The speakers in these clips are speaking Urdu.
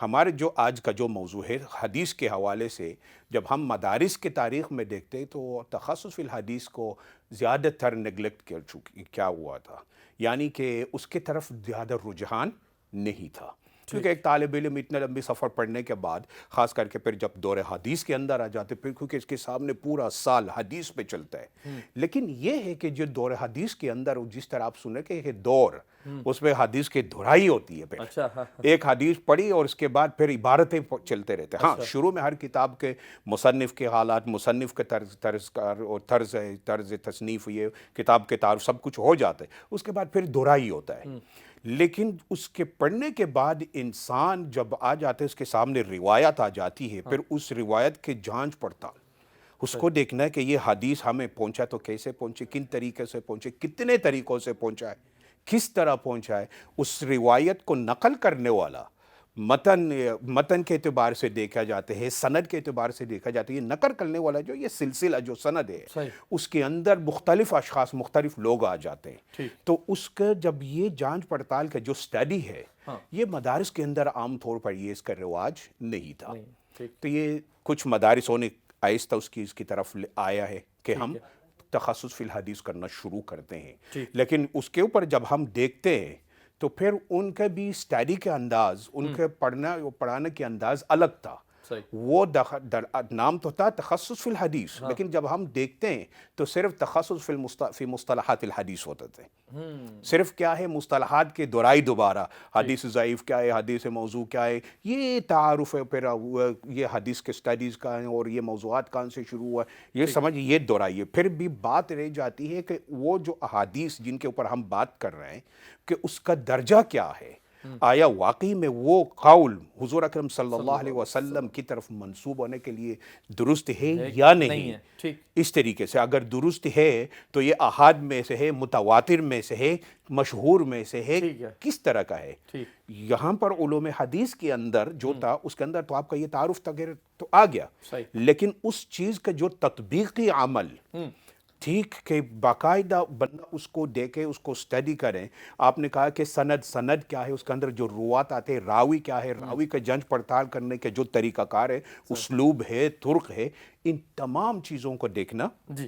ہمارے جو آج کا جو موضوع ہے حدیث کے حوالے سے، جب ہم مدارس کے تاریخ میں دیکھتے ہیں تو تخصص فی الحدیث کو زیادہ تر نگلیکٹ کیا ہوا تھا، یعنی کہ اس کے طرف زیادہ رجحان نہیں تھا، کیونکہ ایک طالب علم اتنا لمبی سفر پڑھنے کے بعد، خاص کر کے پھر جب دور حدیث کے اندر آ جاتے، پھر کیونکہ اس کے سامنے پورا سال حدیث پہ چلتا ہے، لیکن یہ ہے کہ جو دور حدیث کے اندر جس طرح آپ سنیں کہ یہ دور، اس میں حدیث کی دہرائی ہوتی ہے، پھر اچھا ایک حدیث پڑھی اور اس کے بعد پھر عبارتیں چلتے رہتے ہیں۔ ہاں، شروع میں ہر کتاب کے مصنف کے حالات، مصنف کے طرز کار اور طرز تصنیف، یہ کتاب کے تعارف سب کچھ ہو جاتا ہے، اس کے بعد پھر دہرائی ہوتا ہے، لیکن اس کے پڑھنے کے بعد انسان جب آ جاتے ہے، اس کے سامنے روایت آ جاتی ہے، پھر اس روایت کے جانچ پڑتال، اس کو دیکھنا ہے کہ یہ حدیث ہمیں پہنچا تو کیسے پہنچے، کن طریقے سے پہنچے، کتنے طریقوں سے پہنچا ہے، کس طرح پہنچا ہے، اس روایت کو نقل کرنے والا متن کے اعتبار سے دیکھا جاتا ہے، سند کے اعتبار سے دیکھا جاتا ہے، یہ نقل کرنے والا جو یہ سلسلہ جو سند ہے، صحیح، اس کے اندر مختلف اشخاص، مختلف لوگ آ جاتے ہیں، ٹھیک، تو اس کا جب یہ جانچ پڑتال کا جو سٹڈی ہے، ہاں، یہ مدارس کے اندر عام طور پر یہ اس کا رواج نہیں تھا، نہیں، ٹھیک، تو یہ کچھ مدارسوں نے آہستہ اس کی طرف آیا ہے کہ ہم ٹھیک ہے، تخصص فی الحدیث کرنا شروع کرتے ہیں، ٹھیک، لیکن اس کے اوپر جب ہم دیکھتے ہیں تو پھر ان کا بھی اسٹڈی کا انداز، ان کے پڑھانے کے انداز الگ تھا، صحیح، وہ نام تو تھا تخصص فی الحدیث، لیکن جب ہم دیکھتے ہیں تو صرف تخصص فی مصطلحات الحدیث ہوتے تھے، صرف کیا ہے مصطلحات کے دہرائی دوبارہ، حدیث ضعیف کیا ہے، حدیث موضوع کیا ہے، یہ تعارف ہے، پھر یہ حدیث کے سٹڈیز کا ہے اور یہ موضوعات کہاں سے شروع ہوا، یہ سمجھ یہ دہرائی ہے، پھر بھی بات رہ جاتی ہے کہ وہ جو احادیث جن کے اوپر ہم بات کر رہے ہیں کہ اس کا درجہ کیا ہے، آیا واقعی میں وہ قول حضور اکرم صلی اللہ علیہ وسلم کی طرف منسوب ہونے کے لیے درست ہے یا نہیں، ہے، ٹھیک، اس طریقے سے اگر درست ہے تو یہ احاد میں سے ہے، متواتر میں سے ہے، مشہور میں سے ہے، ٹھیک ہے، کس طرح کا ہے، ٹھیک، یہاں پر علوم حدیث کے اندر جو تھا اس کے اندر تو آپ کا یہ تعارف تغیر تو آ گیا، صحیح، لیکن اس چیز کا جو تطبیقی عمل، ٹھیک کہ باقاعدہ بندہ اس کو دیکھے، اس کو سٹڈی کریں، آپ نے کہا کہ سند کیا ہے، اس کے اندر جو روات آتے ہیں، راوی کیا ہے، راوی کا جنچ پڑتال کرنے کے جو طریقہ کار ہے، اسلوب ہے، طرق ہے، ان تمام چیزوں کو دیکھنا، جی،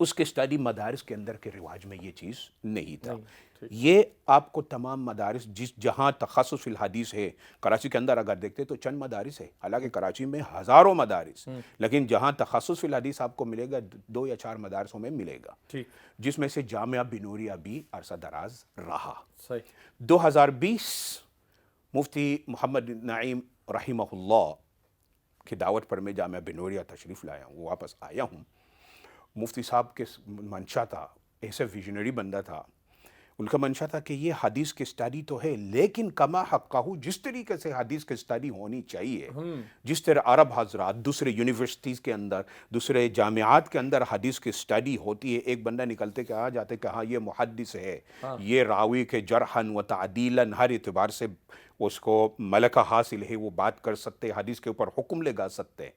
اس کے سٹڈی مدارس کے اندر کے رواج میں یہ چیز نہیں تھا، نہیں، ٹھیک، یہ آپ کو تمام مدارس جہاں تخصص فی الحدیث ہے، کراچی کے اندر اگر دیکھتے تو چند مدارس ہے، حالانکہ کراچی میں ہزاروں مدارس، لیکن جہاں تخصص فی الحدیث آپ کو ملے گا 2 یا 4 مدارسوں میں ملے گا، ٹھیک، جس میں سے جامعہ بنوریا بھی عرصہ دراز رہا۔ صحیح، 2020 مفتی محمد نعیم رحمہ اللہ کی دعوت پر میں جامعہ بنوریا تشریف لایا ہوں، واپس آیا ہوں، مفتی صاحب کے منشا تھا، ایسے ویژنری بندہ تھا، ان کا منشا تھا کہ یہ حدیث کی سٹڈی تو ہے، لیکن کما حقہ جس طریقے سے حدیث کی سٹڈی ہونی چاہیے، جس طرح عرب حضرات دوسرے یونیورسٹیز کے اندر، دوسرے جامعات کے اندر حدیث کی سٹڈی ہوتی ہے، ایک بندہ نکلتے کہ آ جاتے کہ ہاں یہ محدث ہے، یہ راوی کے جرحاً و تعدیلاً ہر اعتبار سے اس کو ملکہ حاصل ہے، وہ بات کر سکتے، حدیث کے اوپر حکم لگا سکتے،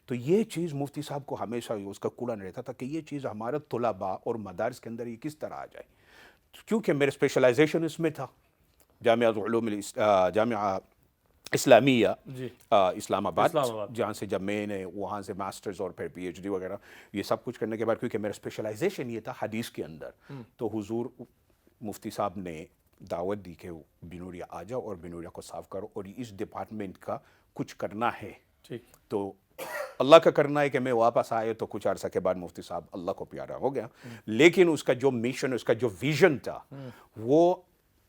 تو یہ چیز مفتی صاحب کو ہمیشہ اس کا کوڑا رہتا تھا کہ یہ چیز ہمارے طلباء اور مدارس کے اندر یہ کس طرح آ جائے، کیونکہ میرے اسپیشلائزیشن اس میں تھا، جامعہ اسلامیہ جی، اسلام آباد، اسلام آباد، جہاں سے جب میں نے وہاں سے ماسٹرز اور پھر پی ایچ ڈی وغیرہ یہ سب کچھ کرنے کے بعد، کیونکہ میرا اسپیشلائزیشن یہ تھا حدیث کے اندر، تو حضور مفتی صاحب نے دعوت دی کہ بنوریا آ جاؤ اور بنوریا کو صاف کرو اور اس ڈپارٹمنٹ کا کچھ کرنا ہے، ٹھیک، تو اللہ کا کرنا ہے کہ میں واپس آئے تو کچھ عرصہ کے بعد مفتی صاحب اللہ کو پیارا ہو گیا، لیکن اس کا جو مشن، اس کا جو ویژن تھا، وہ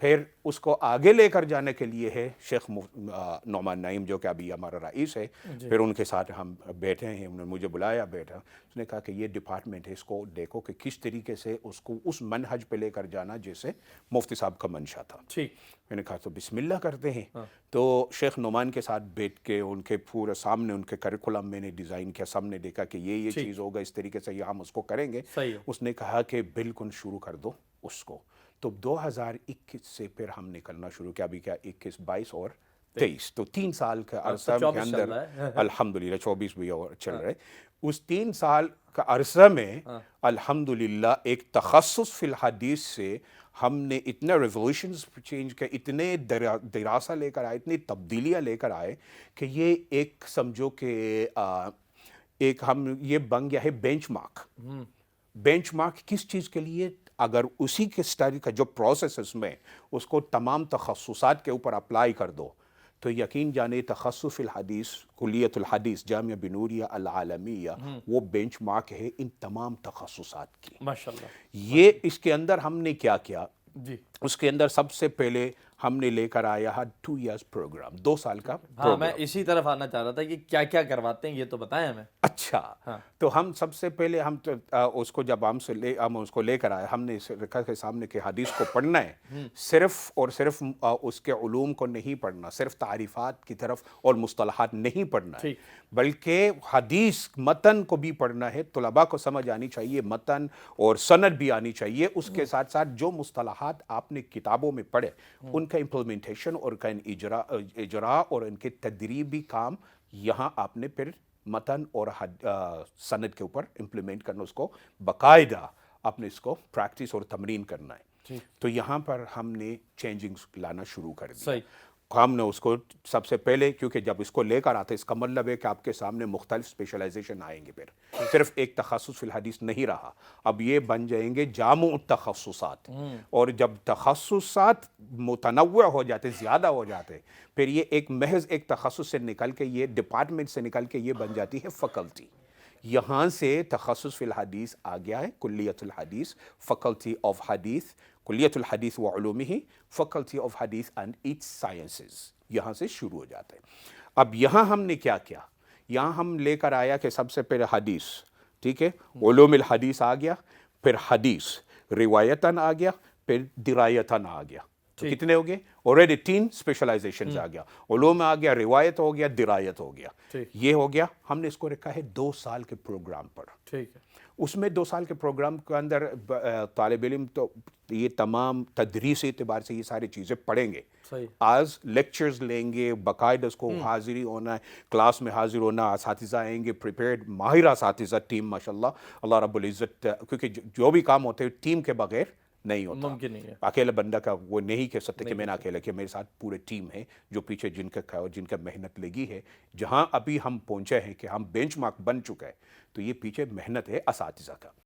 پھر اس کو آگے لے کر جانے کے لیے ہے شیخ نعمان نعیم جو کہ ابھی ہمارا رئیس ہے، پھر ان کے ساتھ ہم بیٹھے ہیں، انہوں نے مجھے بلایا، بیٹھا، اس نے کہا کہ یہ ڈپارٹمنٹ ہے، اس کو دیکھو کہ کس طریقے سے اس کو اس منہج پہ لے کر جانا جیسے مفتی صاحب کا منشا تھا، ٹھیک، میں نے کہا تو بسم اللہ کرتے ہیں، تو شیخ نعمان کے ساتھ بیٹھ کے ان کے پورے سامنے ان کے کریکولم میں نے ڈیزائن کیا، سب نے دیکھا کہ یہ چیز ہوگا، اس طریقے سے یہ ہم اس کو کریں گے، صحیح ہے، اس نے کہا کہ بالکل شروع کر دو اس کو، تو 2021 سے پھر ہم نکلنا شروع کیا، ابھی کیا 21 22 اور 23، تو 3 سال کا عرصہ کے 24 اندر چل رہا ہے، الحمدللہ 24 بھی اور چل رہے، اس 3 سال کا عرصہ میں الحمدللہ ایک تخصص فی الحدیث سے ہم نے اتنے ریولیوشنز چینج کیے، اتنے دراسہ لے کر آئے، اتنی تبدیلیاں لے کر آئے کہ یہ ایک سمجھو کہ ایک ہم یہ بن گیا ہے بینچ مارک. بینچ مارک کس چیز کے لیے؟ اگر اسی کے اسٹڈی کا جو پروسیس اس میں اس کو تمام تخصصات کے اوپر اپلائی کر دو تو یقین جانے تخصص الحدیث، کلیت الحدیث جامعہ بنوریہ العالمیہ وہ بینچ مارک ہے ان تمام تخصصات کی. ماشاءاللہ. یہ اس کے اندر ہم نے کیا کیا؟ جی اس کے اندر سب سے پہلے ہم نے لے کر آیا ہے 2 years پروگرام، 2 سال کا ہاں، پروگرام. میں اسی طرف آنا چاہ رہا تھا کہ کیا کیا کرواتے ہیں یہ تو بتائیں ہمیں. اچھا تو ہم سب سے پہلے ہم اس کو جب ہم اس کو لے کر آئے، ہم نے رکھا کے سامنے کہ حدیث کو پڑھنا ہے، صرف اور صرف اس کے علوم کو نہیں پڑھنا، صرف تعریفات کی طرف اور مصطلحات نہیں پڑھنا ہے، بلکہ حدیث متن کو بھی پڑھنا ہے. طلباء کو سمجھ آنی چاہیے، متن اور سند بھی آنی چاہیے. اس کے ساتھ ساتھ جو مصطلحات آپ نے کتابوں میں پڑھے ان کا امپلیمنٹیشن اور کا اجرا اور ان کے تدریبی کام یہاں آپ نے پھر متن اور سند کے اوپر امپلیمنٹ کرنا، اس کو باقاعدہ آپ نے اس کو پریکٹس اور تمرین کرنا ہے. تو یہاں پر ہم نے چینجنگز لانا شروع کر دیا. ہم نے اس کو سب سے پہلے، کیونکہ جب اس کو لے کر آتے اس کا مطلب ہے کہ آپ کے سامنے مختلف اسپیشلائزیشن آئیں گے، پھر صرف ایک تخصص فی الحدیث نہیں رہا، اب یہ بن جائیں گے جامع تخصصات. اور جب تخصصات متنوع ہو جاتے، زیادہ ہو جاتے، پھر یہ ایک محض ایک تخصص سے نکل کے، یہ ڈپارٹمنٹ سے نکل کے یہ بن جاتی ہے فیکلٹی. یہاں سے تخصص فی الحدیث آ گیا ہے کلیت الحدیث، فیکلٹی آف حدیث، کلیت الحدیث و علومہ، فیکلٹی آف حدیث اینڈ اٹس سائنسز. یہاں سے شروع ہو جاتے ہیں. اب یہاں ہم نے کیا کیا؟ یہاں ہم لے کر آیا کہ سب سے پہلے حدیث، ٹھیک ہے، علوم الحدیث آ گیا، پھر حدیث روایتاً آ گیا، پھر درایتاً آ گیا. تو کتنے ہو گئے؟ آلریڈی 3 اسپیشلائزیشنز آ گیا. علوم آ گیا، روایت ہو گیا، درایت ہو گیا. یہ ہو گیا. ہم نے اس کو رکھا ہے 2 سال کے پروگرام پر. ٹھیک ہے. اس میں 2 سال کے پروگرام کے اندر طالب علم تو یہ تمام تدریسی اعتبار سے یہ ساری چیزیں پڑھیں گے. آج لیکچرز لیں گے، باقاعدہ اس کو حاضری ہونا ہے، کلاس میں حاضر ہونا، اساتذہ آئیں گے پریپیئرڈ، ماہر اساتذہ، ٹیم ماشاءاللہ اللہ رب العزت، کیونکہ جو بھی کام ہوتے ہیں ٹیم کے بغیر نہیں ہوتا. ممکن نہیں ہے. اکیلا بندہ کا وہ نہیں کہہ سکتے کہ میں نے اکیلا کیا، میرے ساتھ پورے ٹیم ہے جو پیچھے جن کا محنت لگی ہے. جہاں ابھی ہم پہنچے ہیں کہ ہم بینچ مارک بن چکا ہے، تو یہ پیچھے محنت ہے اساتذہ کا.